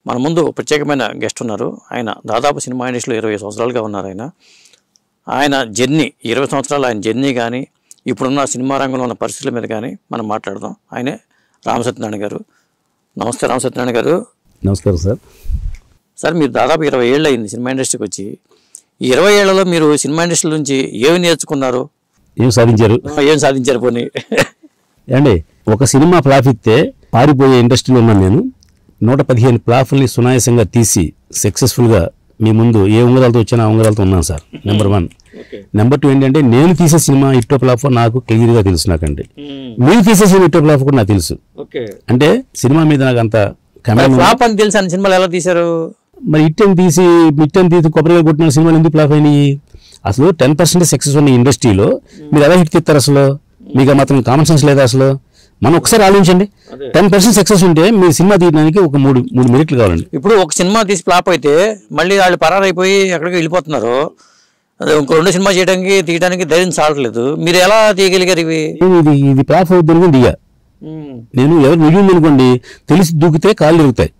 మన ముందు ప్రత్యేకమైన గెస్ట్ ఉన్నారు. ఆయన దాదాపు సినిమా ఇండస్ట్రీలో 20 సంవత్సరాలుగా ఉన్నారు. ఆయన జర్నీ 20 సంవత్సరాలు ఆయన జర్నీ కానీ ఇప్పుడున్న సినిమా రంగంలో ఉన్న పరిస్థితుల మీద కానీ మనం మాట్లాడదాం. ఆయనే రామసత్యనారాయణ గారు. నమస్తే రామసత్యనారాయణ గారు. నమస్కారం సార్. సార్ మీరు దాదాపు 20 ఏళ్ళు అయింది సినిమా ఇండస్ట్రీకి వచ్చి. ఈ 20 ఏళ్లలో మీరు సినిమా ఇండస్ట్రీ నుంచి ఏమి నేర్చుకున్నారు, ఏం సాధించారు పోనీ? అండి ఒక సినిమా ఫ్లాప్ ఇస్తే పారిపోయే ఇండస్ట్రీలో ఉన్నాను నేను. 115 ఫ్లాపుల్ని సునాయాసంగా తీసి సక్సెస్ఫుల్గా మీ ముందు ఏ ఉంగరాలతో వచ్చినా ఆ ఉంగరాలతో ఉన్నాను సార్. నెంబర్ 1. నెంబర్ 2 ఏంటంటే నేను తీసే సినిమా ఇట్టో ఫ్లాప్ నాకు క్లియర్గా తెలుసు. నాకండి మీరు తీసే సినిమా ఇట్టో ఫ్లాప్ కూడా నాకు తెలుసు. అంటే సినిమా మీద నాకు అంత ఫ్లాప్ అని తెలుసు. అన్ని సినిమాలు ఎలా తీశారు మరి? మిట్టని తీసి కొబ్బరిగా కొట్టిన సినిమాలు ఎందుకు ఫ్లాప్ అయినాయి? అసలు 10% సక్సెస్ ఉన్న ఇండస్ట్రీలో మీరు ఎలా హిట్ తీస్తారు? అసలు మీకు మాత్రం కామన్ సెన్స్ లేదా? అసలు మనం ఒకసారి ఆలోచించండి. 10% సక్సెస్ ఉంటే మీ సినిమా తీయడానికి ఒక మూడు మెరిట్లు కావాలండి. ఇప్పుడు ఒక సినిమా తీసి ఫ్లాప్ అయితే మళ్ళీ వాళ్ళు పరారైపోయి ఎక్కడికి వెళ్ళిపోతున్నారు. ఇంకో 2 సినిమా తీయడానికి ధైర్యం చాలట్లేదు. మీరు ఎలా తీయగలిగారు ఇవి? ఇది ఫ్లాప్ అవుతుంది దిగా. నేను ఎవరు నిజం అనుకోండి, తెలిసి దూకితే కాళ్ళు ఎరుగుతాయి,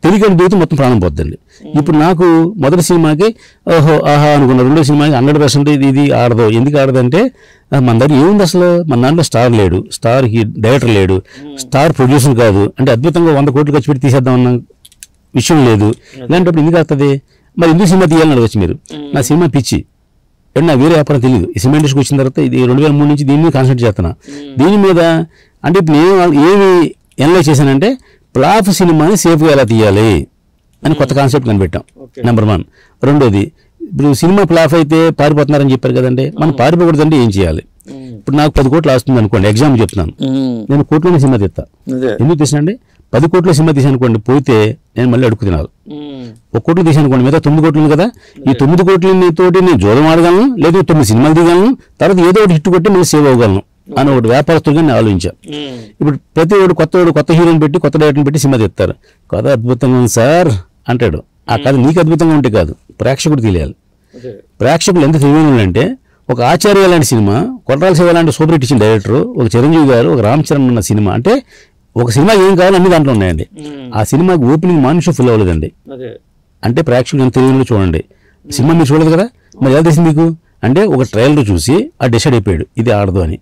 తెలియని దూకితే మొత్తం ప్రాణం పోద్దండి. ఇప్పుడు నాకు మొదటి సినిమాకి ఆహా అనుకున్నా, రెండో సినిమాకి 100% ఇది ఆడదు. ఎందుకు ఆడదంటే మన దగ్గర ఏముంది అసలు? మన దాంట్లో స్టార్ లేడు, స్టార్కి డైరెక్టర్ లేడు, స్టార్ ప్రొడ్యూసర్ కాదు. అంటే అద్భుతంగా 100 కోట్లు ఖర్చు పెట్టి తీసేద్దామన్న విషయం లేదు. ఇలాంటప్పుడు ఎందుకు వస్తుంది? మరి ఎందుకు సినిమా తీయాలని అడగచ్చు మీరు. నా సినిమా పిచ్చి, నా వేరే వ్యాపారం తెలియదు. ఈ సినిమా ఇండస్ట్రీకి వచ్చిన తర్వాత ఇది 2003 నుంచి దీని మీద కాన్సన్ట్రేట్ చేస్తున్నా. దీని మీద అంటే ఇప్పుడు నేను ఏమి ఎనలైజ్ చేశానంటే ఫ్లాప్ సినిమాని సేఫ్గా ఎలా తీయాలి అని కొత్త కాన్సెప్ట్ కనిపెట్టాం. నెంబర్ 1. రెండోది, ఇప్పుడు సినిమా ఫ్లాప్ అయితే పారిపోతున్నారని చెప్పారు కదండి, మనం పారిపోకూడదంటే ఏం చేయాలి? ఇప్పుడు నాకు 10 కోట్లు వస్తుంది అనుకోండి, ఎగ్జాంపుల్ చెప్తున్నాను. నేను కోట్లోనే సినిమా తీస్తా. ఎందుకు తీసానండి? 10 కోట్ల సినిమా తీసాను అనుకోండి, పోతే నేను మళ్ళీ అడుగు తినాలి. 1 కోట్లు తీసాను అనుకోండి, మిగతా 9 కోట్లు కదా. ఈ 9 కోట్లతోటి నేను జోదం ఆడగలను, లేదా 9 సినిమాలు తీయగలను, తర్వాత ఏదో ఒకటి హిట్ కొట్టి నేను సేవ్ అవ్వగలను అని ఒకటి వ్యాపారస్తులుగా నేను ఆలోచించాను. ఇప్పుడు ప్రతి కొత్త హీరోని పెట్టి కొత్త డైరెక్టర్ని పెట్టి సినిమా తీస్తారు. కథ అద్భుతంగా ఉంది సార్ అంటాడు. ఆ కథ నీకు అద్భుతంగా ఉంటే కాదు, ప్రేక్షకుడు తెలియాలి. ప్రేక్షకులు ఎంత తెలియని అంటే, ఒక ఆచార్య లాంటి సినిమా, కొట్టాల శివ లాంటి సూపర్ హిట్ ఇచ్చిన డైరెక్టర్, ఒక చిరంజీవి గారు, ఒక రామ్ చరణ్ ఉన్న సినిమా, అంటే ఒక సినిమా ఏం కావాలో అన్ని దాంట్లో ఉన్నాయండి. ఆ సినిమాకి ఓపెనింగ్ మనిషి ఫుల్ అవ్వలేదండి. అంటే ప్రేక్షకులు ఎంత తెలియని చూడండి. సినిమా మీరు చూడదు కదా, మరి ఎలా తెలిసింది మీకు? అంటే ఒక ట్రైలర్ చూసి ఆ డిసైడ్ అయిపోయాడు ఇది ఆడదు అని.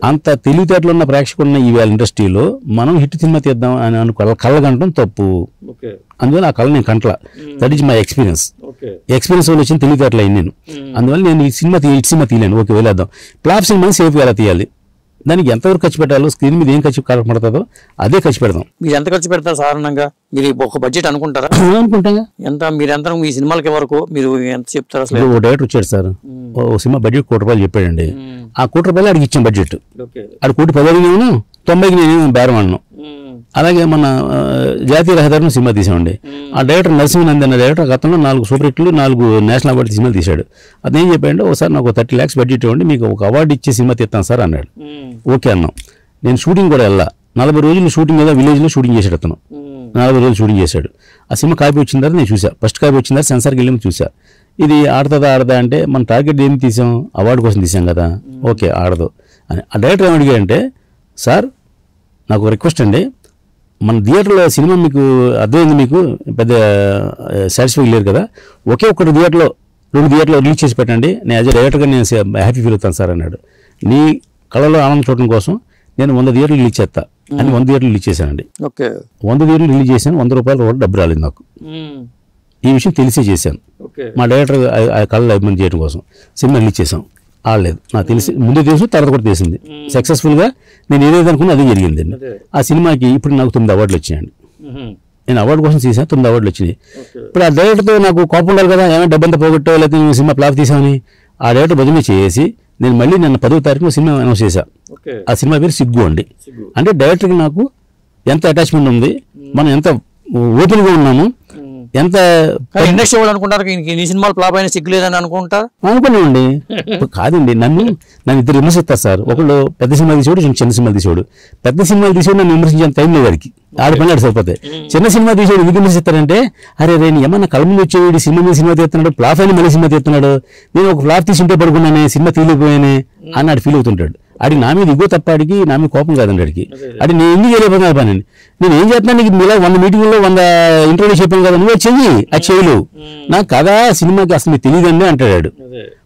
అంత తెలివితేటలు ఉన్న ప్రేక్షకులు ఉన్న ఈవేళ ఇండస్ట్రీలో మనం హిట్ సినిమా తీద్దాం అని కళ్ళగంటం తప్పు. అందువల్ల ఆ కళ నేను కంటల. దట్ ఈజ్ మై ఎక్స్పీరియన్స్ వల్ల వచ్చిన తెలివితేటలు అయింది నేను. అందువల్ల నేను ఈ సినిమా తీయలేను. ఓకే, వెళ్ళేద్దాం. ఫ్లాప్ సినిమాని సేఫ్గా ఎలా తీయాలి, దానికి ఎంతవరకు ఖర్చు పెట్టాలో, స్క్రీన్ మీద ఏం ఖర్చు పడుతుందో అదే ఖర్చు పెడదాం. మీరు ఎంత ఖర్చు పెడతారు సాధారణంగా? మీరు ఒక బడ్జెట్ అనుకుంటారా? అనుకుంటాగా. మీరెంత మీ సినిమాలకి వరకు మీరు ఎంత చెప్తారు అసలు? ఓ డైరెక్టర్ వచ్చాడు సార్, ఓ సినిమా బడ్జెట్ 1 కోటి రూపాయలు చెప్పాడండి. ఆ 1 కోటి రూపాయలు అడిగి ఇచ్చాం బడ్జెట్. అది 1,10,000 నేను 90కి నేను బేరం అన్నాను. అలాగే మన జాతీయ రహదారిని సినిమా తీసామండి. ఆ డైరెక్టర్ నరసింహనందన్ అనే డైరెక్టర్ గతంలో 4 సూపర్ హిట్లు, 4 నేషనల్ అవార్డు సినిమాలు తీశాడు. అదేం చెప్పాడు, ఒకసారి నాకు 30 lakhs బడ్జెట్ ఇవ్వండి, మీకు ఒక అవార్డు ఇచ్చే సినిమా తీస్తాను సార్ అన్నాడు. ఓకే అన్నాం. నేను షూటింగ్ కూడా వెళ్ళా. 40 రోజులు షూటింగ్ మీద విలేజ్లో షూటింగ్ చేశాడు అతను. 40 రోజులు షూటింగ్ చేశాడు. ఆ సినిమా కాపీ వచ్చిన తర్వాత నేను చూసా. ఫస్ట్ కాపీ వచ్చిన తర్వాత సెన్సార్కి వెళ్ళి చూసా. ఇది ఆడదా అంటే మన టార్గెట్ ఏం తీసాం, అవార్డు కోసం తీసాం కదా, ఓకే ఆడదు అని. ఆ డైరెక్టర్ ఏమి అడిగాడంటే, సార్ నాకు రిక్వెస్ట్ అండి, మన థియేటర్లో సినిమా మీకు అర్థమైంది, మీకు పెద్ద సాటిస్ఫై లేరు కదా, ఒకే ఒక్కటి థియేటర్లో 2 థియేటర్లో రిలీజ్ చేసి పెట్టండి, నేను యాజ్ ఎ డైరెక్టర్గా నేను హ్యాపీ ఫీల్ అవుతాను సార్ అన్నాడు. నీ కళలో ఆనందం చూడటం కోసం నేను 100 థియేటర్లు రిలీజ్ చేస్తా అని 100 థియేటర్లు రిలీజ్ చేశానండి. 100 థియేటర్లు రిలీజ్ చేశాను. 100 రూపాయలు కూడా డబ్బు రాలేదు నాకు. ఈ విషయం తెలిసే చేశాను. మా డైరెక్టర్ కళలో అభిమానం చేయడం కోసం సినిమా రిలీజ్ చేశాం. ఆడలేదు. నాకు తెలిసి ముందే తెలుసు, తర్వాత కూడా తెలిసింది. సక్సెస్ఫుల్గా నేను ఏదైతే అనుకున్నా అదే జరిగిందండి. ఆ సినిమాకి ఇప్పుడు నాకు 9 అవార్డులు వచ్చాయండి. నేను అవార్డు కోసం తీసాను, 9 అవార్డులు వచ్చినాయి. ఇప్పుడు ఆ డైరెక్టర్తో నాకు కోపం ఉండాలి కదా, ఏమైనా డబ్బంతా పోగొట్టో లేకపోతే నేను సినిమా ఫ్లాప్ తీసామని. ఆ డైరెక్టర్ బదులు చేసి నేను మళ్ళీ నిన్న 10వ తారీఖున సినిమా అనౌన్స్ చేశా. ఆ సినిమా పేరు సిగ్గు అండి. అంటే డైరెక్టర్కి నాకు ఎంత అటాచ్మెంట్ ఉంది, మనం ఎంత ఓపెన్గా ఉన్నాము, ఎంత ఇండస్ట్రీ వాళ్ళు అనుకుంటారు ఈ సినిమాలు ఫ్లాప్ అయినా సిగ్గు లేదని అనుకున్నామండి. కాదండి, నన్ను 2 విమర్శిస్తారు సార్. ఒకళ్ళు పెద్ద సినిమా తీసేవాడు, చిన్న సినిమా తీసేవాడు. పెద్ద సినిమాలు తీసేవాడు నన్ను విమర్శించే టైం లేదు వాడికి, ఆడి పని ఆడు సరిపోతాయి. చిన్న సినిమా తీసేవాడు ఎందుకు విమర్శిస్తారంటే, అరే నేను ఏమన్నా కళ్ళ ముందు వచ్చేవాడు సినిమా మీద సినిమా తీస్తున్నాడు, ఫ్లాప్ అయిన మళ్ళీ సినిమా తీస్తున్నాడు, నేను ఒక ఫ్లాప్ తీసుంటే పడుకున్నానే, సినిమా తీయలేకపోయానే అని ఆడు ఫీల్ అవుతుంటాడు. ఆడి నా మీద ఇగో తప్ప ఆడికి నా మీద కోపం కాదండి ఆడికి. అది నేను ఎందుకు చేయలేకపోతున్నా పని, నేను ఏం చేస్తున్నా, నీకు ఇలా 100 మీటింగ్లో 100 ఇంటర్వ్యూ చెప్పాను కదా, నువ్వే చెయ్యి, అది చేయలేవు, నాకు కదా సినిమాకి అసలు మీకు తెలియదండి అంటాడు.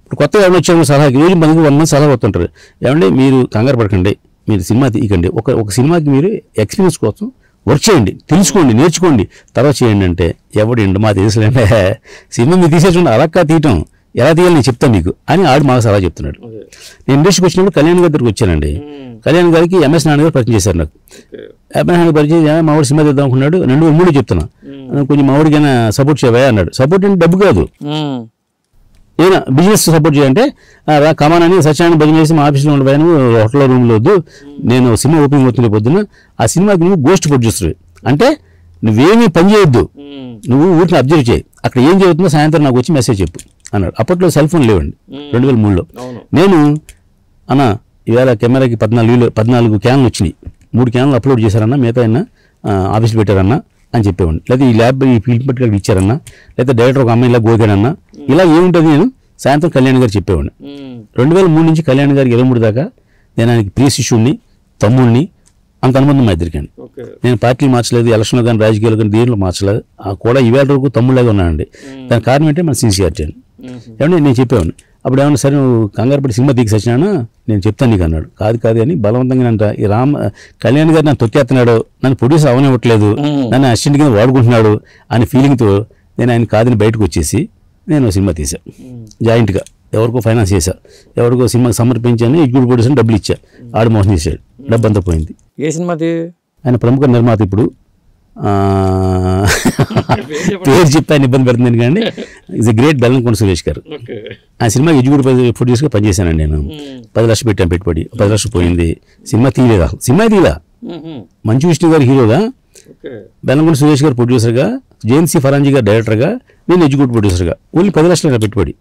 ఇప్పుడు కొత్తగా ఎవరైనా వచ్చాము సలహాకి, రోజు మనకి 100 మంది సలహా వస్తుంటారు. ఏమంటే మీరు కంగారు పడకండి, మీరు సినిమా తీయకండి, ఒక సినిమాకి మీరు ఎక్స్పీరియన్స్ కోసం వర్క్ చేయండి, తెలుసుకోండి, నేర్చుకోండి, తర్వాత చేయండి అంటే ఎవడు మా తెలుసులేంటే సినిమా మీరు తీసేసుకోండి, అలా తీయటం ఎలా తీయాలి నేను చెప్తాను మీకు అని ఆడు మాకు సలహా చెప్తున్నాడు. నేను ఇండస్ట్రీకి వచ్చినప్పుడు కళ్యాణ్ గారి దగ్గరికి వచ్చానండి. కళ్యాణ్ గారికి ఎంఎస్ నాన్న గారు పరిచయం చేశారు నాకు. ఎంఎస్ నాన్న పరిచయం మా వాడు సినిమా తీద్దాం అనుకున్నాడు. 2003 చెప్తున్నా, కొంచెం మా వాడికైనా సపోర్ట్ చేయవా అన్నాడు. సపోర్ట్ అంటే డబ్బు కాదు, ఏదైనా బిజినెస్ సపోర్ట్ చేయాలంటే రా కమానని సత్యాన్ని భజన చేసి మా ఆఫీస్లో ఉండిపోయాను, హోటల్లో రూమ్లో వద్దు, నేను సినిమా ఓపెనింగ్ అవుతుంది పొద్దున్న, ఆ సినిమాకి నువ్వు గోస్ట్ ప్రొడ్యూసర్ అంటే నువ్వేమీ పని చేయొద్దు, నువ్వు ఊరిని అబ్జర్వ్ చేయి, అక్కడ ఏం జరుగుతుందో సాయంత్రం నాకు వచ్చి మెసేజ్ చెప్పు అన్నాడు. అప్పట్లో సెల్ ఫోన్ లేవండి 2003లో. నేను అన్న ఇవాళ కెమెరాకి 14 క్యాన్లు వచ్చినాయి, 3 క్యాన్లు అప్లోడ్ చేశారన్నా, మిగతా అయినా ఆఫీస్లో పెట్టారన్నా అని చెప్పేవాడిని. లేదా ఈ ల్యాబ్ ఈ ఫిల్మ్ పట్టుకు ఇచ్చారన్నా, లేదా డైరెక్టర్ ఒక అమ్మాయి ఇలా గోగాడన్నా, ఇలా ఏముంటుంది నేను సాయంత్రం కళ్యాణ్ గారు చెప్పేవాడిని. 2003 నుంచి కళ్యాణ్ గారికి 23 దాకా నేను ఆయనకి ప్రియ శిష్యుడిని, తమ్ముడిని, అంత అనుబంధం మా ఇద్దరికండి. నేను పార్టీలు మార్చలేదు, ఎలక్షన్లో కానీ రాజకీయాలు కానీ దేనిలో మార్చలేదు, కూడా ఈవేళ వరకు తమ్ముళ్ళగా ఉన్నానండి. దానికి కారణం ఏంటంటే మన సిన్సియారిటీ అని. ఏమన్నా నేను చెప్పేవాడిని. అప్పుడు ఏమన్నా సరే నువ్వు కంగారు పడి సినిమా దిగి సచ్చినాను నేను చెప్తాను నీకు అన్నాడు. కాదు అని బలవంతంగా అంట ఈ కళ్యాణ్ గారు నన్ను తొక్కేస్తున్నాడు, నన్ను ప్రొడ్యూసర్ అవనివ్వట్లేదు, నన్ను అసిస్టెంట్ కింద వాడుకుంటున్నాడు అని ఫీలింగ్తో నేను ఆయన కాదని బయటకు వచ్చేసి నేను సినిమా తీశాను. జాయింట్గా ఎవరికో ఫైనాన్స్ చేశా, ఎవరికో సినిమాకి సమర్పించాను, ఎగ్జిక్యూటివ్ ప్రొడ్యూసర్ డబ్బులు ఇచ్చా, ఆడు మోసం చేశాడు, డబ్బు అంతా పోయింది. ఏ సినిమాది? ఆయన ప్రముఖ నిర్మాత, ఇప్పుడు పేరు చెప్పాను ఇబ్బంది పెడుతుంది కానీ is a great Bellamkonda Suresh గారు. ఆ సినిమాకి ఎగ్జిక్యూటివ్ ప్రొడ్యూసర్గా పనిచేశానండి నేను. 10 లక్షలు పెట్టాను పెట్టుబడి, 10 లక్షలు పోయింది, సినిమా తీయలేదా, సినిమా తీయలా. మంచు విష్ణు గారు హీరోగా, బెల్లంకొండ సురేష్ గారు ప్రొడ్యూసర్గా, జేఎన్సీ ఫరాంజీ గారు డైరెక్టర్గా, నేను ఎగ్జిక్యూటివ్ ప్రొడ్యూసర్గా, ఓన్లీ 10 లక్షలు పెట్టుబడి.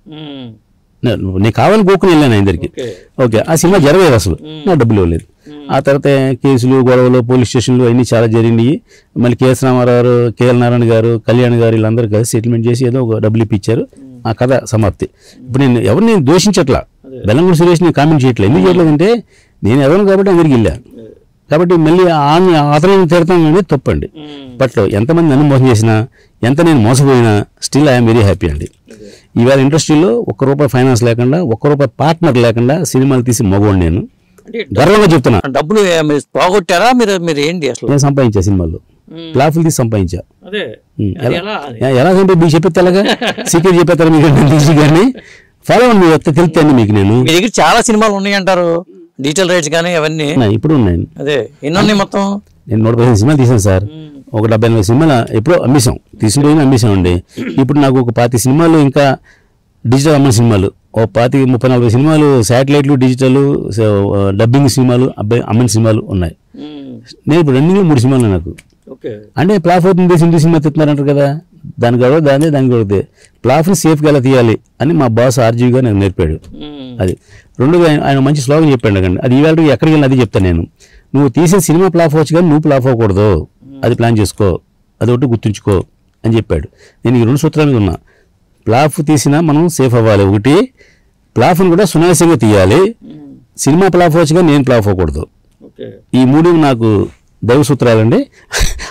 నేను కావాలని కోరుకుని వెళ్ళాను ఆయన దగ్గరికి. ఓకే, ఆ సినిమా జరగలేదు అసలు, నా డబ్బులు ఇవ్వలేదు. ఆ తర్వాత కేసులు, గొడవలు, పోలీస్ స్టేషన్లు అన్నీ చాలా జరిగినాయి. మళ్ళీ కేఎస్ రామారావు, కేఎల్ నారాయణ గారు, కళ్యాణ్ గారు వీళ్ళందరూ కలిసి సెటిల్మెంట్ చేసి ఏదో ఒక డబ్బులు ఇప్పించారు. ఆ కథ సమాప్తి. ఇప్పుడు నేను ఎవరిని దోషించట్లా, బెల్లంకొండ సురేష్ నేను కామెంట్ చేయట్లేదు. ఎందుకు చేయట్లేదంటే నేను ఎవరు కాబట్టి అందరికి వెళ్ళాను కాబట్టి మళ్ళీ అతను తిడతాం అనేది తప్పండి. బట్ ఎంతమంది నన్ను మోసం చేసినా, ఎంత నేను మోసపోయినా స్టిల్ ఐఎమ్ వెరీ హ్యాపీ అండి. ఈవేళ ఇండస్ట్రీలో ₹1 ఫైనాన్స్ లేకుండా, ₹1 పార్ట్నర్ లేకుండా సినిమాలు తీసి మగోండి నేను గర్వంగా చెప్తున్నా. డబ్బులు పోగొట్టారా మీరు ఏంటి అసలు? నేను సంపాదించా సినిమాల్లో, ప్లాఫులు తీసి సంపాదించా. ఎలా అంటే మీకు చెప్పేలాగా సీక్రెట్ చెప్పేస్తారా మీకు తెలిసి కానీ ఫాలో అవ్వండి, తెలుస్తాయండి మీకు. నేను మీ దగ్గర చాలా సినిమాలు ఉన్నాయి అంటారు, డిజిటల్ రైట్స్ కానీ అవన్నీ ఇప్పుడు ఉన్నాయి. అదే ఎన్ని ఉన్నాయి మొత్తం? నేను 115 సినిమాలు తీసాను సార్. ఒక 78 సినిమాలు ఎప్పుడో అమ్మేశాం, తీసుకుని అమ్మేశామండి. ఇప్పుడు నాకు ఒక 40 సినిమాలు ఇంకా డిజిటల్ అమ్మిన సినిమాలు, ఓ 30-40 సినిమాలు శాటిలైట్లు, డిజిటల్ డబ్బింగ్ సినిమాలు అమ్మిన సినిమాలు ఉన్నాయి. నేను ఇప్పుడు 2-3 సినిమాలు నాకు. అంటే ప్లాఫ్ అవుతుంది, హిందీ సినిమా తీస్తున్నారంటారు కదా, దాని గొడవ దానికి గొడవదే. ప్లాఫ్ని సేఫ్గా ఎలా తీయాలి అని మా బాస్ ఆర్జీవి గారు నాకు నేర్పాడు. అది రెండుగా ఆయన మంచి స్లోగన్ చెప్పాడు కండి. అది ఈవేళ ఎక్కడికి వెళ్ళి అది చెప్తాను నేను. నువ్వు తీసే సినిమా ప్లాఫ్ అవచ్చు కానీ నువ్వు ప్లాఫ్ అవ్వకూడదు, అది ప్లాన్ చేసుకో, అదొకటి గుర్తుంచుకో అని చెప్పాడు. నేను ఈ 2 సూత్రాల మీద ఉన్నా. ప్లాఫ్ తీసినా మనం సేఫ్ అవ్వాలి, ఒకటి ప్లాఫ్ని కూడా సునాయాసంగా తీయాలి, సినిమా ప్లాఫ్ అవచ్చు కానీ నేను ప్లాఫ్ అవ్వకూడదు. ఈ 3 నాకు దైవ సూత్రాలండి.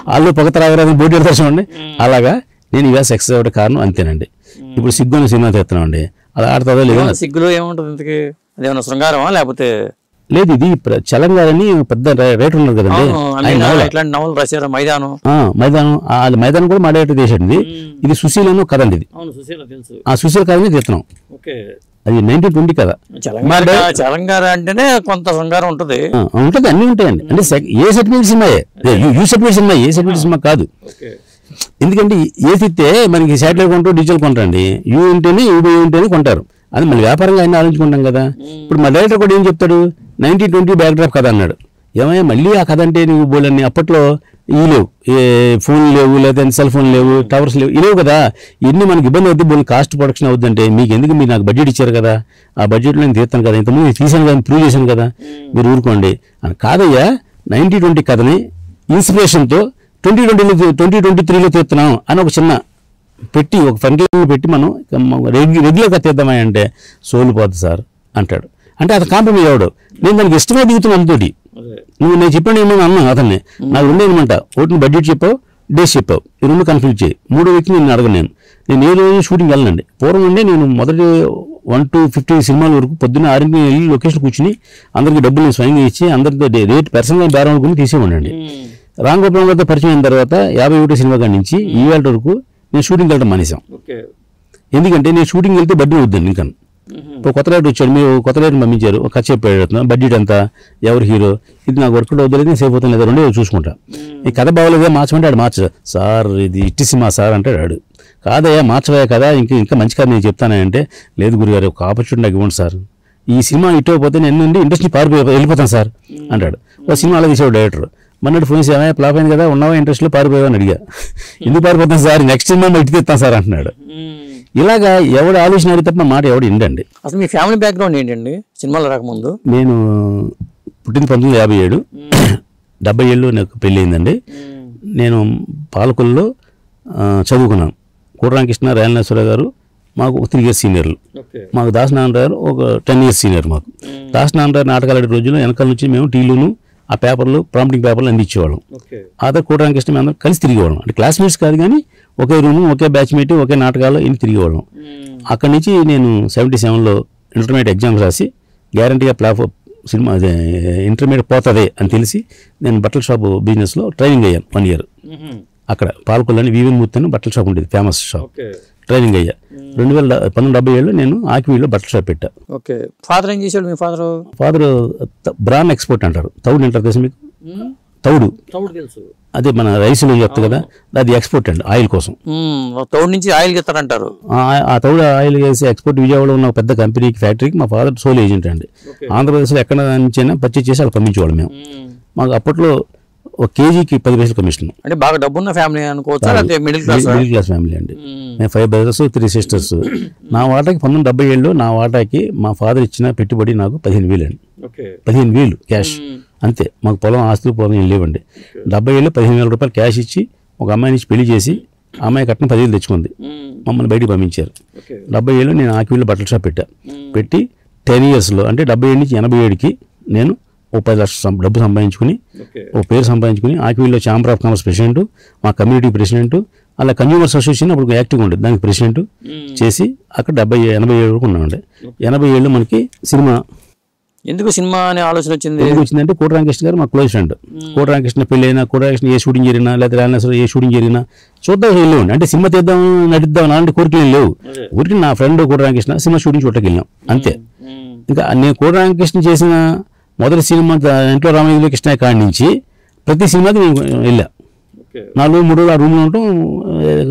వాళ్ళు పొగతరాగరాదని బోర్డు ఎడతామండి. అలాగా నేను ఇవే సక్సెస్ అవ్వడం కారణం అంతేనండి. ఇప్పుడు సిగ్గు అనే సినిమా తీస్తున్నామండి, అది ఆడుతుందో లేదో. సిగ్గులో ఏముంటుంది ఇంతకీ? అదేమన్నా శృంగారమా లేకపోతే? లేదు, ఇది చలంగారని పెద్ద రైటర్ ఉన్నారు కదండి, ఇట్లాంటి నవలు రాశారు. మైదానం కూడా మా డైరెక్టర్ చేశాడు. ఇది సుశీలను కదండి, ఇది ఆ సుశీల కథని తీస్తున్నాం. అది 1920 కదా. చలంగార అంటేనే కొంత శృంగారం ఉంటుంది, అన్ని ఉంటాయండి. అంటే ఏ certificate సినిమాయే, you certificate cinema, A certificate cinema కాదు. ఎందుకంటే ఏసి ఇస్తే మనకి శాటిలైట్ కొంటారు, డిజిటల్ కొంటారండి. యూ ఉంటేనే యూబీ ఉంటేనే కొంటారు. అది మళ్ళీ వ్యాపారంగా అన్నీ ఆలోచించుకుంటాం కదా. ఇప్పుడు మా డైరెక్టర్ కూడా ఏం చెప్తాడు, 1920 బ్యాక్డ్రాప్ కథ అన్నాడు. ఏమయ్యా మళ్ళీ ఆ కథ అంటే నువ్వు బోలన్నీ అప్పట్లో ఇవి లేవు, ఫోన్లు లేవు, లేదా సెల్ ఫోన్ లేవు, టవర్స్ లేవు, ఇలేవు కదా. ఇవన్నీ మనకి ఇబ్బంది అవుతుంది, బోల్ కాస్ట్ ప్రొడక్షన్ అవుతుందంటే మీకు ఎందుకు, మీరు నాకు బడ్జెట్ ఇచ్చారు కదా, ఆ బడ్జెట్లో నేను తీస్తాను కదా, ఇంతకుముందు తీసాను కదా, ప్రూవ్ చేశాను కదా, మీరు ఊరుకోండి అని. కాదయ్యా 1920 కథని ఇన్స్పిరేషన్తో 2023లో తీస్తున్నాం అని ఒక చిన్న పెట్టి, ఒక ఫండ్లను పెట్టి మనం రెగ్యులర్గా తీద్దామా అంటే సోలు పోద్ది సార్ అంటాడు. అంటే అతను కాంప్రమైజ్ అవ్వడు. నేను దానికి ఇష్టమే దిగుతున్నాను అంతతోటి. నువ్వు నేను చెప్పాను ఏమన్నా అన్నా అతన్ని, నాకు ఉండేదనమాట. ఒకటి బడ్జెట్ చెప్పావు, డేస్ చెప్పావు, ఈ రెండు కన్ఫ్యూజ్ చేయి. మూడో వ్యక్తి నేను అడగను. నేను ఏ రోజు షూటింగ్ వెళ్ళనండి. పూర్వం అండి నేను మొదటి 1 to 50 సినిమాల వరకు పొద్దున్న 6 వెళ్ళి లొకేషన్ కూర్చుని అందరికి డబ్బులు నేను స్వయంగా ఇచ్చి అందరితో రేట్ పర్సనల్గా బేరం అనుకుని తీసేవాడండి. రామ్ గోపాల్ గారితో పరిచయం అయిన తర్వాత 51 సినిమా కాడి నుంచి ఈ వేళ వరకు నేను షూటింగ్ వెళ్ళడం మానేశాం. ఎందుకంటే నేను షూటింగ్ వెళ్తే బడ్డీ వద్దండి. ఇంకా ఇప్పుడు కొత్త రైటర్ వచ్చాడు, మీరు కొత్త రైటర్ పంపించారు, ఒక కథ చెప్పాడు, బడ్జెట్ ఎంత, ఎవరు హీరో, ఇది నాకు వర్కౌట్ అవుతుంది, నేను సేఫ్ అవుతాను లేదా రెండో చూసుకుంటా. ఈ కథ బాగోలేదా మార్చమంటే ఆడు మార్చ సార్ ఇది ఇట్టి సినిమా సార్ అంటాడు. ఆడు కాదయ్యా మార్చవే కదా, ఇంకా మంచి కథ నేను చెప్తానంటే, లేదు గురుగారు ఒక ఆపర్చునిటీ నాకు ఇవ్వండి సార్, ఈ సినిమా ఇటు అయిపోతే నేను ఇండస్ట్రీ వెళ్ళిపోతాను సార్ అంటాడు. ఒక సినిమా అలా తీసాడు డైరెక్టర్. మొన్నటి ఫోన్ చేసి ఏమైనా ఫ్లాప్ అయింది కదా, ఉన్నావా ఇంట్రెస్ట్లో పారిపోయావని అడిగా. ఎందుకు పారిపోతాను సార్, నెక్స్ట్ సినిమా ఇటు తెస్తాను సార్ అంటున్నాడు. ఇలాగా ఎవడు ఆలోచన అడిగి తప్ప మాట ఎవడు ఇండండి. అసలు మీ ఫ్యామిలీ బ్యాక్గ్రౌండ్ ఏంటండి సినిమాలో రాకముందు? నేను పుట్టింది 1957, 70 నాకు పెళ్ళి అయిందండి. నేను పాలకొల్లో చదువుకున్నాను. కోటరామకృష్ణ, రాయలనేశ్వర గారు మాకు 3 years సీనియర్లు. మాకు దాసనారాయణ గారు ఒక 10 years సీనియర్. మాకు దాసనారాయణ గారు నాటకాలు ఆడే రోజుల్లో వెనకాల నుంచి మేము టీలును ఆ పేపర్లు ప్రాంప్టింగ్ పేపర్లు అందించేవాళ్ళం. ఆ తర్వాత కోటరామకృష్ణ మేము అందరం కలిసి తిరిగేవాళ్ళం. అంటే క్లాస్మేట్స్ కాదు కానీ ఒకే రూము, ఒకే బ్యాచ్మేట్, ఒకే నాటకాలు ఇన్ని తిరిగేవాళ్ళం. అక్కడి నుంచి నేను 77లో ఇంటర్మీడియట్ ఎగ్జామ్స్ రాసి గ్యారంటీగా సినిమా అదే ఇంటర్మీడియట్ పోతుంది అని తెలిసి నేను బట్టల షాపు బిజినెస్లో ట్రైనింగ్ అయ్యాను 1 year. అక్కడ పాలకొల్లని వివిఎన్ మూర్తి అని బట్టల షాప్ ఉండేది, ఫేమస్ షాప్. ట్రైనింగ్ అయ్యా. 1977లో నేను ఆకివీలో బట్టల షాప్ పెట్టా. ఓకే. ఫాదర్ ఏం చేశాడు మీ ఫాదర్? ఫాదర్ బ్రాన్ ఎక్స్పోర్ట్ అంటారు. తౌడు అంటారు తెలుసు మీకు? తౌడు తెలుసు. అదే మన రైస్లో చెప్తా కదా, అది ఎక్స్పోర్ట్ అండి, ఆయిల్ కోసం. తౌడు నుంచి ఆయిల్ గెత్తారంటారు. ఆ తౌడు ఆయిల్ వేసి ఎక్స్పోర్ట్ విజయవాడలో ఉన్న పెద్ద కంపెనీకి, ఫ్యాక్టరీకి మా ఫాదర్ సోల్ ఏజెంట్ అండి. ఆంధ్రప్రదేశ్లో ఎక్కడ నుంచైనా పర్చేజ్ చేసి అలా పంపించేవాళ్ళం మేము. మాకు అప్పట్లో ఒక కేజీకి 10 పైసలు కమిషన్. అంటే బాగా డబ్బున్న ఫ్యామిలీ అనుకోవచ్చా? మిడిల్ క్లాస్ ఫ్యామిలీ అండి. మేము 5 brothers 3 sisters. నా వాటాకి 1970లో నా వాటాకి మా ఫాదర్ ఇచ్చిన పెట్టుబడి నాకు 15,000 అండి. 15,000 క్యాష్ అంతే. మాకు పొలం, ఆస్తులు పొలం ఏం లేవండి. 70లో 15,000 రూపాయలు క్యాష్ ఇచ్చి ఒక అమ్మాయిని ఇచ్చి పెళ్లి చేసి అమ్మాయి కట్టిన 10,000 తెచ్చుకుంది. మమ్మల్ని బయటికి పంపించారు. 70లో నేను ఆకివీలో బట్టల షాప్ పెట్టి 10 yearsలో అంటే 77 నుంచి 87కి నేను ఓ 10 లక్షలు డబ్బు సంపాదించుకుని, ఓ పేరు సంపాదించుకుని, ఆకివీలో ఛాంబర్ ఆఫ్ కామర్స్ ప్రెసిడెంట్, మా కమ్యూనిటీ ప్రెసిడెంట్, అలా కన్జ్యూమర్స్ అసోసియేషన్ అప్పుడు యాక్టివ్గా ఉండేది, దానికి ప్రెసిడెంట్ చేసి అక్కడ 87 వరకు ఉన్నామండి. 87లో మనకి సినిమా. ఎందుకు సినిమా అనే ఆలోచన వచ్చింది? ఎందుకు వచ్చిందంటే కోటరామకృష్ణ గారు మా క్లోజ్ ఫ్రెండ్. కోటరామకృష్ణ పెళ్ళి అయినా, కోటరామకృష్ణ ఏ షూటింగ్ జరిగినా, లేదా రాయలనేశ్వర ఏ షూటింగ్ జరిగినా చూద్దాం వెళ్ళేవాడి. అంటే సినిమా తీద్దాం, నటిద్దాం అలాంటి కోరికలు లేవు. ఊరికి నా ఫ్రెండ్ కోటరామకృష్ణ సినిమా షూటింగ్ చూడటానికి వెళ్ళాం అంతే. ఇంకా నేను కోటరామకృష్ణ చేసిన మొదటి సినిమా ఇంట్లో రామయ్య కృష్ణ కాడి నుంచి ప్రతి సినిమాకి నేను వెళ్ళా. 4-3 రోజులు ఆ రూమ్లో ఉంటాం,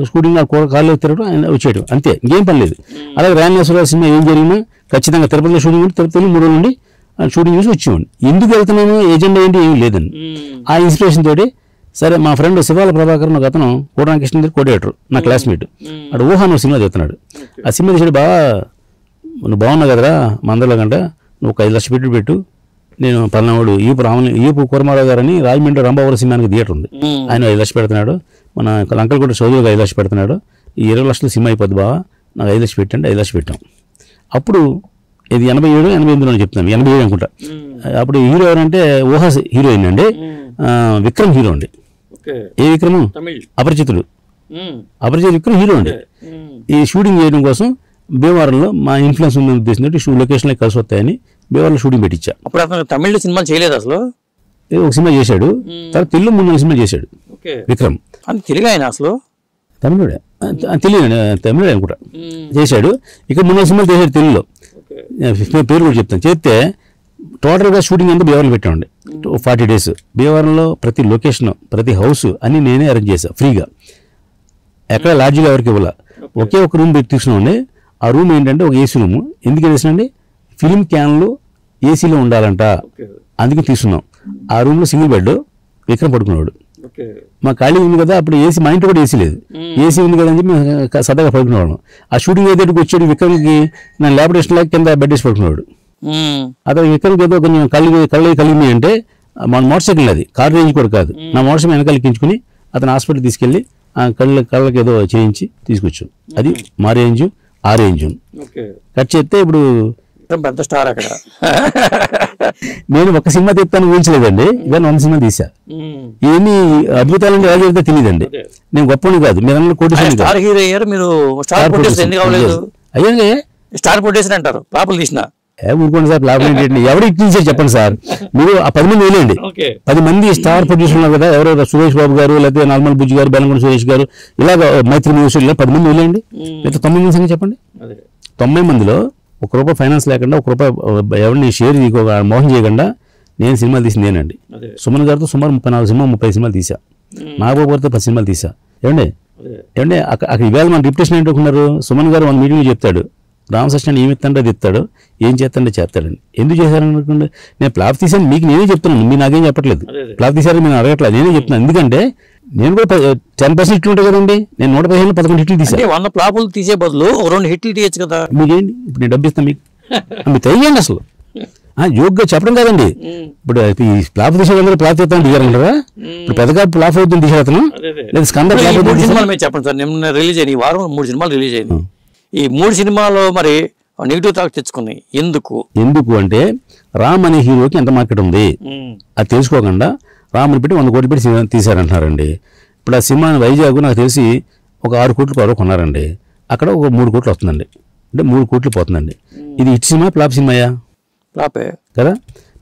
షూటింగ్ కాళ్ళు తిరగడం, వచ్చేయడం అంతే, ఇంకేం పని లేదు. అలాగే రాయలనేశ్వర సినిమా ఏం జరిగినా ఖచ్చితంగా తిరుపతిలో షూటింగ్ ఉంటే తిరుపతిలో 3 రోజుల నుండి షూటింగ్ చూసి వచ్చేవాడిని. ఎందుకు వెళ్తున్నాను, ఏజెండా ఏంటి ఏం లేదండి. ఆ ఇన్స్పిరేషన్ తోటి సరే మా ఫ్రెండ్ శివాల ప్రభాకర్ ఒక అతను కోటరామకృష్ణ దగ్గర కోడేటర్, నా క్లాస్మేట్, అటు ఊహాను సినిమా చెప్తున్నాడు. ఆ సినిమా తీసాడు, బాగా నువ్వు బాగున్నావు కదరా మా అందరిలో కంటే, నువ్వు ఒక 5 లక్షలు పెట్టు, నేను పల్నాడు ఈపు కురమారావు గారని రాజమండ్రి రంభావరం సినిమానికి థియేటర్ ఉంది, ఆయన 5 లక్షలు పెడుతున్నాడు. మన అంకల్కోట చౌదరిగా 5 లక్షలు పెడుతున్నాడు. ఈ 20 లక్షలు సినిమా అయిపోద్ది బాగా, నాకు 5 లక్షలు పెట్టండి. 5 లక్షలు పెట్టాం. అప్పుడు ఇది 87-88లో చెప్తాను, 87 అనుకుంటా. అప్పుడు హీరో ఎవరంటే ఊహా హీరోయిన్ అండి, విక్రమ్ హీరో అండి. ఏ విక్రమ్? అపరిచితుడు. అపరిచిత విక్రమ్ హీరో అండి. ఈ షూటింగ్ చేయడం కోసం భీమవరంలో మా ఇన్ఫ్లుయెన్స్ ఉన్న ఉద్దేశం లొకేషన్లో కలిసి వస్తాయని భీమవరంలో షూటింగ్ పెట్టించా. అప్పుడు అతను తమిళ సినిమా చేయలేదు అసలు? ఒక సినిమా చేశాడు, తర్వాత తెలుగు 3 సినిమా చేశాడు విక్రమ్. అని తెలుగు ఆయన అసలు? తమిళుడే, తెలియదు, తమిళుడే అనుకుంటా చేశాడు. ఇక్కడ 3 సినిమాలు చేశాడు తెలుగులో, పేరు కూడా చెప్తాను. చేస్తే టోటల్గా షూటింగ్ అంతా భీమవరంలో పెట్టామండి. 40 days భీమవరంలో ప్రతి లొకేషన్, ప్రతి హౌస్ అన్నీ నేనే అరేంజ్ చేశాను ఫ్రీగా. ఎక్కడ లాడ్జిగా ఎవరికి ఇవ్వాల, ఒకే ఒక రూమ్ పెట్టి తీసుకున్నాండి. ఆ రూమ్ ఏంటంటే ఒక ఏసీ రూమ్. ఎందుకు వేసినండి, ఫిలిం క్యాన్లు ఏసీలో ఉండాలంట, అందుకే తీసుకున్నాం. ఆ రూమ్లో సింగిల్ బెడ్, విక్రమ్ పడుకున్నాడు. మా ఖాళీ ఉంది కదా అప్పుడు, ఏసీ మా ఇంట్లో కూడా ఏసీ లేదు, ఏసీ ఉంది కదా అని చెప్పి సరదాగా పడుకునేవాడు. ఆ షూటింగ్ ఏదైతే వచ్చాడు విక్రమ్కి నా ల్యాబొరేషన్ లాగా కింద బెడ్ వేసి పడుకున్నాడు. అతను విక్రమ్కి ఏదో కొంచెం కళ్ళు కలిగింది అంటే, మన మోటార్ సైకిల్ అది, కార్ రేంజ్ కూడా కాదు, నా మోటార్ సైకిల్ వెనకాల ఎక్కించుకుని అతను హాస్పిటల్ తీసుకెళ్ళి కళ్ళకి ఏదో చేయించి తీసుకొచ్చాం. అది మా రేంజ్, ఆ రేంజ్ కట్ చేస్తే ఇప్పుడు పెద్ద స్టార్ అక్కడ. నేను ఒక సినిమా తీస్తాను ఊహించలేదండి, ఇవన్నీ 100 సినిమా తీసా. ఇవన్నీ అద్భుతాలంటే ఎలా చెప్తే తెలియదండి. నేను గొప్పని కాదు, మీరు కోటేశ్వరి స్టార్ హీరో అయ్యారు, మీరు స్టార్ ప్రొడ్యూసర్ ఎందుకు అవ్వలేదు? అయ్యండి స్టార్ ప్రొడ్యూసర్ అంటారు, పాపలు తీసిన. ఊరుకోండి సార్, లాభం ఏంటండి? ఎవరు ఇచ్చేసారు చెప్పండి సార్. మీరు ఆ 10 మంది వేయండి, 10 మంది స్టార్ ప్రొడ్యూసర్ ఉన్నారు కదా, ఎవరో సురేష్ బాబు గారు, లేకపోతే నార్మల్ బుజ్జి గారు, బెల్లంకొండ సురేష్ గారు, ఇలాగ మైత్రి న్యూస్, ఇలా 10 మంది వేయండి. లేదా 90 మంది సంగతి చెప్పండి. 90 మందిలో ₹1 ఫైనాన్స్ లేకుండా, ₹1 ఎవరిని షేర్ మోహన్ చేయకుండా నేను సినిమాలు తీసిందేనండి. సుమన్ గారితో సుమారు 34 సినిమా 30 సినిమాలు తీసా. నాగబాబు గారితో 10 సినిమాలు తీసా. ఏమండి అక్కడ ఇవాళ మన డిప్యూటేషన్ ఏంటనుకున్నారు? సుమన్ గారు 1 మీటింగ్ చెప్తాడు, రామకృష్ణ ఏమి ఇస్తాడో అది ఇస్తాడు, ఏం చేస్తాడో చేస్తాడండి. ఎందుకు చేశారనుకోండి, నేను ప్లాప్ తీసాను మీకు నేనే చెప్తున్నాను, మీరు నాకేం చెప్పట్లేదు. ప్లాప్ తీసారని నేను అడగట్లేదు, నేనే చెప్తున్నాను. ఎందుకంటే నేను కూడా 10% హిట్లు ఉంటాయి కదండి. నేను 115 11 హిట్లు తీసాను. 100 ఫ్లాపులు తీసే బదులు 2 హిట్లు తీయచ్చు కదా. మీకేంటి ఇప్పుడు నేను డబ్బు ఇస్తాను మీకు, మీరు తెలియండి అసలు. యోగ్గా చెప్పడం కాదండి. ఇప్పుడు ఈ ప్లాప్ తీసే వాళ్ళందరూ ప్లాప్ తీస్తాను దిగారంటారా? ఇప్పుడు పెద్దగా ప్లాప్ అవుతుంది తీసేతను, లేదా స్కంద ప్లాప్ అవుతుంది. సినిమాలు మీరు చెప్పండి సార్, నిన్న రిలీజ్ అయినాయి, ఈ వారం 3 సినిమాలు రిలీజ్ అయినాయి. ఈ 3 సినిమాలో మరి నెగిటివ్ టాక్ తెచ్చుకున్నాయి. ఎందుకు అంటే రామ్ అనే హీరోకి ఎంత మార్కెట్ ఉంది అది తెలుసుకోకుండా రామ్ని పెట్టి 100 కోట్లు పెట్టి తీశారంటున్నారండి. ఇప్పుడు ఆ సినిమాని వైజాగ్ నాకు తెలిసి ఒక 6 కోట్లు ఎవరో కొన్నారండి. అక్కడ ఒక 3 కోట్లు వస్తుందండి, అంటే 3 కోట్లు పోతుందండి. ఇది హిట్ సినిమా ఫ్లాప్ సినిమాయా? ఫ్లాపే కదా.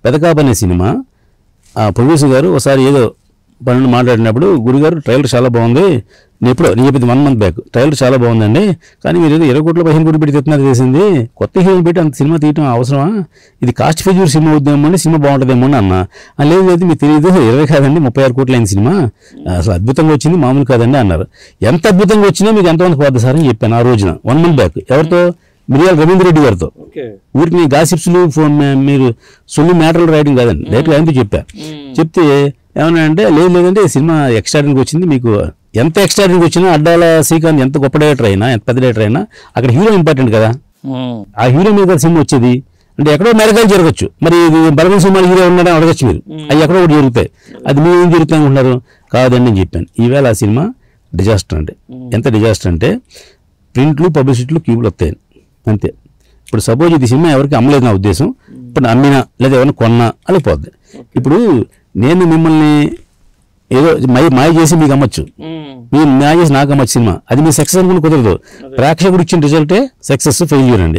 పెదకాపు అనే సినిమా ఆ ప్రొడ్యూసర్ గారు ఒకసారి ఏదో పనులు మాట్లాడినప్పుడు, గురుగారు ట్రైలర్ చాలా బాగుంది, నేను చెప్పింది 1 మంత్ బ్యాక్, ట్రైలర్ చాలా బాగుందండి, కానీ మీరు ఏదో 20 కోట్లు 15 కోట్లు పెట్టి తెస్తున్నారు చేసింది, కొత్త హీరోని పెట్టి అంత సినిమా తీయటం అవసరమా? ఇది కాస్ట్ ఫెజ్యూర్ సినిమా అవుద్దేమో అండి, సినిమా బాగుంటుందేమో అని అన్న. లేదు లేదు మీకు తెలియదు, 20 కాదండి 36 కోట్లు అయిన సినిమా, అసలు అద్భుతంగా వచ్చింది, మామూలు కాదండి అన్నారు. ఎంత అద్భుతంగా వచ్చినా మీకు ఎంతమంది పోద్ది సార్ అని చెప్పాను ఆ రోజున 1 మంత్ బ్యాక్. ఎవరితో? మిరియాల రవీంద్ర రెడ్డి గారితో. ఊరికి గాసిప్స్లు మీరు సొల్లు మ్యాటర్లు రాయడం కాదండి, డైరెక్ట్గా ఆయనతో చెప్పా. చెప్తే ఏమన్నా అంటే లేదంటే సినిమా ఎక్స్ట్రాడినరీకి వచ్చింది, మీకు ఎంత ఎక్స్ట్రాడినరీకి వచ్చినా అడ్డాల శ్రీకాంత్ ఎంత గొప్ప డైరెక్టర్ అయినా, ఎంత పెద్ద డైరెక్టర్ అయినా అక్కడ హీరో ఇంపార్టెంట్ కదా. ఆ హీరో మీద సినిమా వచ్చేది అంటే ఎక్కడో మెరకాయలు జరగచ్చు. మరి బలగం సినిమా హీరో ఉన్నాడని అడగచ్చు మీరు, అవి ఎక్కడో ఒకటి జరుగుతాయి, అది మీరు ఏం జరుగుతాయి అనుకుంటున్నారు? కాదండి అని చెప్పాను. ఈవేళ ఆ సినిమా డిజాస్టర్ అండి. ఎంత డిజాస్టర్ అంటే ప్రింట్లు పబ్లిసిటీలు క్యూబ్లు వస్తాయి అంతే. ఇప్పుడు సపోజ్ ఇది సినిమా ఎవరికి అమ్మలేదు నా ఉద్దేశం, ఇప్పుడు అమ్మినా లేదా ఎవరిని కొన్నా అలా పోద్ది. ఇప్పుడు నేను మిమ్మల్ని ఏదో మాయ చేసి మీకు అమ్మచ్చు, మీరు మాయ చేసి నాకు అమ్మచ్చు సినిమా, అది మీ సక్సెస్ అనుకుని కుదరదు. ప్రేక్షకుడు ఇచ్చిన రిజల్టే సక్సెస్ ఫెయిల్యూర్ అండి.